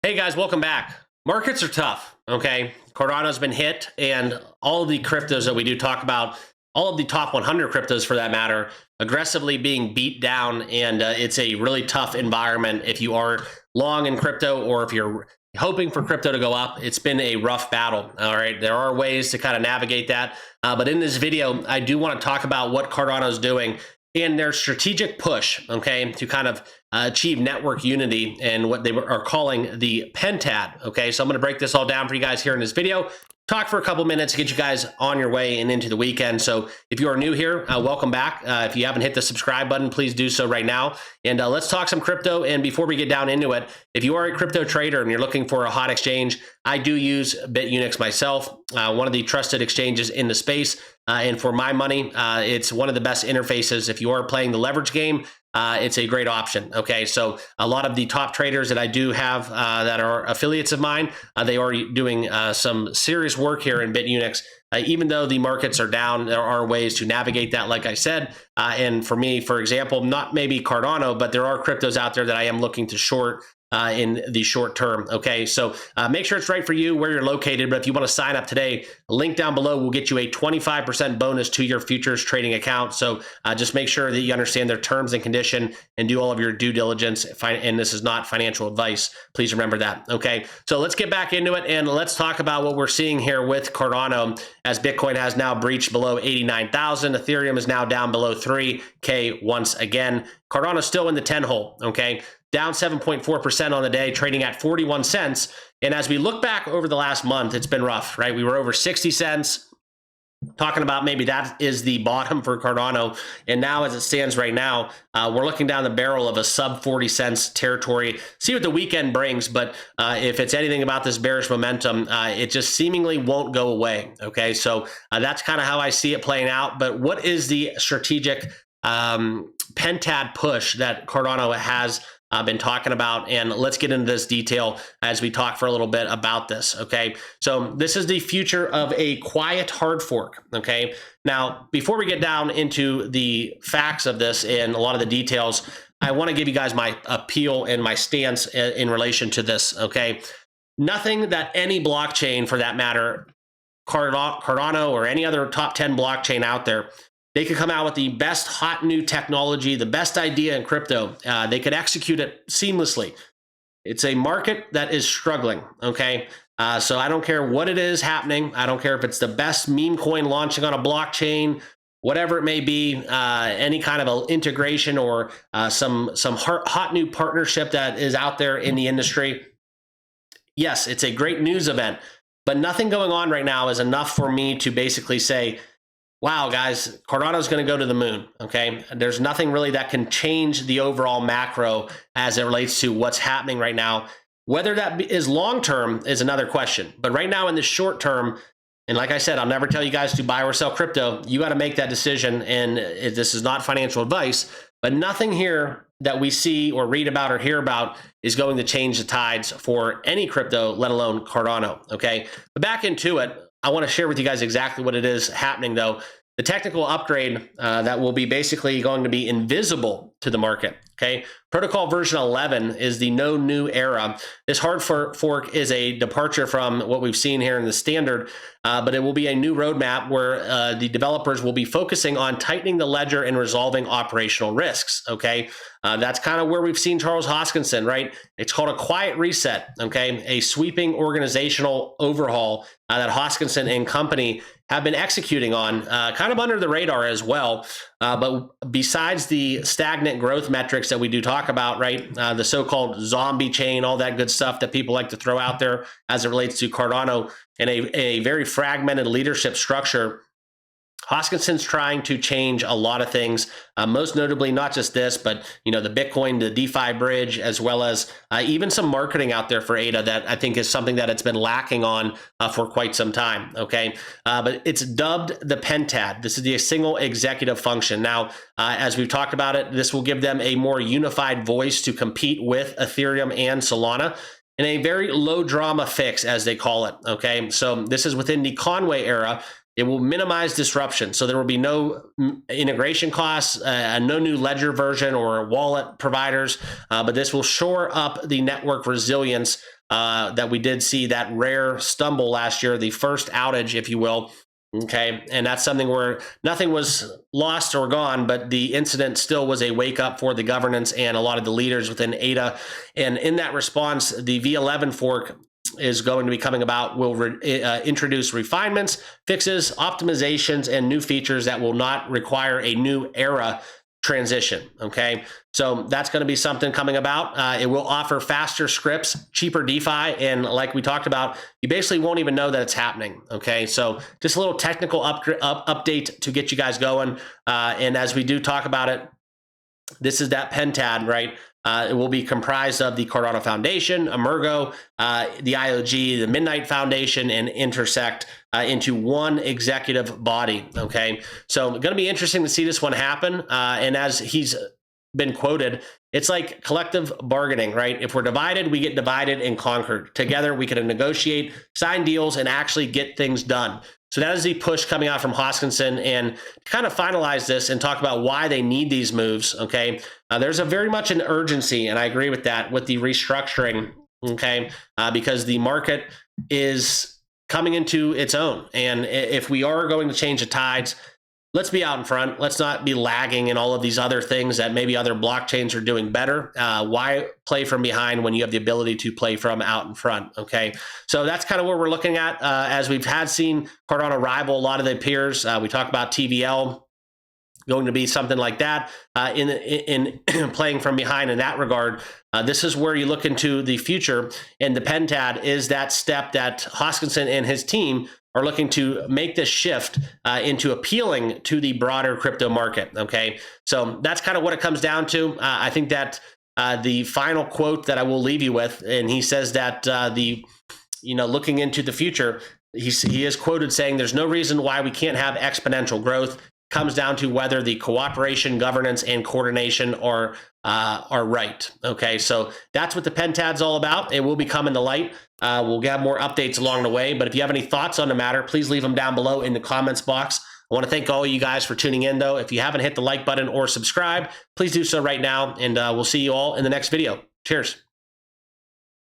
Hey guys, welcome back. Markets are tough, okay? Cardano's been hit, and all of the cryptos that we do talk about, all of the top 100 cryptos for that matter, aggressively being beat down, and it's a really tough environment if you are long in crypto or if you're hoping for crypto to go up. It's been a rough battle, all right? There are ways to kind of navigate that, but in this video, I do want to talk about what Cardano's doing and their strategic push, okay, to kind of achieve network unity and what they are calling the pentad, okay? So I'm gonna break this all down for you guys here in this video, talk for a couple minutes to get you guys on your way and into the weekend. So if you are new here, welcome back. If you haven't hit the subscribe button, please do so right now. And let's talk some crypto. And before we get down into it, if you are a crypto trader and you're looking for a hot exchange, I do use BITUNIX myself, one of the trusted exchanges in the space. And for my money, it's one of the best interfaces. If you are playing the leverage game, it's a great option. Okay, so a lot of the top traders that I do have that are affiliates of mine, they are doing some serious work here in BITUNIX. Even though the markets are down, there are ways to navigate that, like I said. And for me, for example, not maybe Cardano, but there are cryptos out there that I am looking to short in the short term. Okay, so make sure it's right for you where you're located. But if you want to sign up today, link down below will get you a 25% bonus to your futures trading account. So just make sure that you understand their terms and condition and do all of your due diligence. And this is not financial advice. Please remember that. Okay, so let's get back into it and let's talk about what we're seeing here with Cardano as Bitcoin has now breached below 89,000. Ethereum is now down below 3K once again. Cardano still in the 10 hole. Okay, down 7.4% on the day, trading at 41 cents. And as we look back over the last month, it's been rough, right? We were over 60 cents, talking about maybe that is the bottom for Cardano. And now as it stands right now, we're looking down the barrel of a sub 40 cents territory. See what the weekend brings, but if it's anything about this bearish momentum, it just seemingly won't go away. Okay, so that's kind of how I see it playing out. But what is the strategic pentad push that Cardano has been talking about? And let's get into this detail as we talk for a little bit about this. Okay, so this is the future of a quiet hard fork. Okay, now before we get down into the facts of this and a lot of the details, I want to give you guys my appeal and my stance in relation to this. Okay, nothing that any blockchain for that matter, Cardano or any other top 10 blockchain out there, they could come out with the best hot new technology, the best idea in crypto. They could execute it seamlessly. It's a market that is struggling, okay? So I don't care what it is happening. I don't care if it's the best meme coin launching on a blockchain, whatever it may be, any kind of a integration or some hot new partnership that is out there in the industry. Yes, it's a great news event, but nothing going on right now is enough for me to basically say, wow, guys, Cardano's going to go to the moon, okay? There's nothing really that can change the overall macro as it relates to what's happening right now. Whether that is long-term is another question. But right now in the short term, and like I said, I'll never tell you guys to buy or sell crypto. You got to make that decision, and this is not financial advice, but nothing here that we see or read about or hear about is going to change the tides for any crypto, let alone Cardano, okay? But back into it, I want to share with you guys exactly what it is happening, though. The technical upgrade that will be basically going to be invisible to the market. Okay, protocol version 11 is the no new era. This hard fork is a departure from what we've seen here in the standard, but it will be a new roadmap where the developers will be focusing on tightening the ledger and resolving operational risks. Okay, that's kind of where we've seen Charles Hoskinson, right? It's called a quiet reset. Okay, a sweeping organizational overhaul that Hoskinson and company have been executing on, kind of under the radar as well. But besides the stagnant growth metrics that we do talk about, right, the so-called zombie chain, all that good stuff that people like to throw out there as it relates to Cardano, and a very fragmented leadership structure, Hoskinson's trying to change a lot of things, most notably not just this, but the Bitcoin, the DeFi bridge, as well as even some marketing out there for ADA that I think is something that it's been lacking on for quite some time. Okay, but it's dubbed the pentad. This is the single executive function. Now, as we've talked about it, this will give them a more unified voice to compete with Ethereum and Solana in a very low drama fix, as they call it. Okay, so this is within the Conway era. It will minimize disruption. So there will be no integration costs, no new ledger version or wallet providers, but this will shore up the network resilience that we did see that rare stumble last year, the first outage, if you will. Okay, and that's something where nothing was lost or gone, but the incident still was a wake up for the governance and a lot of the leaders within ADA. And in that response, the V11 fork is going to be coming about, will introduce refinements, fixes, optimizations, and new features that will not require a new era transition. Okay, so that's going to be something coming about. It will offer faster scripts, cheaper DeFi, and like we talked about, you basically won't even know that it's happening. Okay, so just a little technical update to get you guys going. And as we do talk about it, this is that pentad, right? It will be comprised of the Cardano Foundation, Emergo, the IOG, the Midnight Foundation, and Intersect into one executive body. Okay, so going to be interesting to see this one happen. And as he's been quoted, it's like collective bargaining, right? If we're divided, we get divided and conquered. Together, we can negotiate, sign deals, and actually get things done. So that is the push coming out from Hoskinson. And to kind of finalize this and talk about why they need these moves, okay, there's a very much an urgency, and I agree with that, with the restructuring, okay, because the market is coming into its own. And if we are going to change the tides, let's be out in front. Let's not be lagging in all of these other things that maybe other blockchains are doing better. Why play from behind when you have the ability to play from out in front? Okay, so that's kind of what we're looking at as we've seen Cardano rival a lot of the peers. We talk about TVL going to be something like that in playing from behind in that regard. This is where you look into the future, and the pentad is that step that Hoskinson and his team are looking to make this shift into appealing to the broader crypto market. Okay, so that's kind of what it comes down to. I think that the final quote that I will leave you with, and he says that looking into the future, he is quoted saying, "There's no reason why we can't have exponential growth. Comes down to whether the cooperation, governance, and coordination are right." Okay, so that's what the pentad's all about. It will be coming to light. We'll have more updates along the way, but if you have any thoughts on the matter, please leave them down below in the comments box. I want to thank all of you guys for tuning in, though. If you haven't hit the like button or subscribe, please do so right now, and we'll see you all in the next video. Cheers.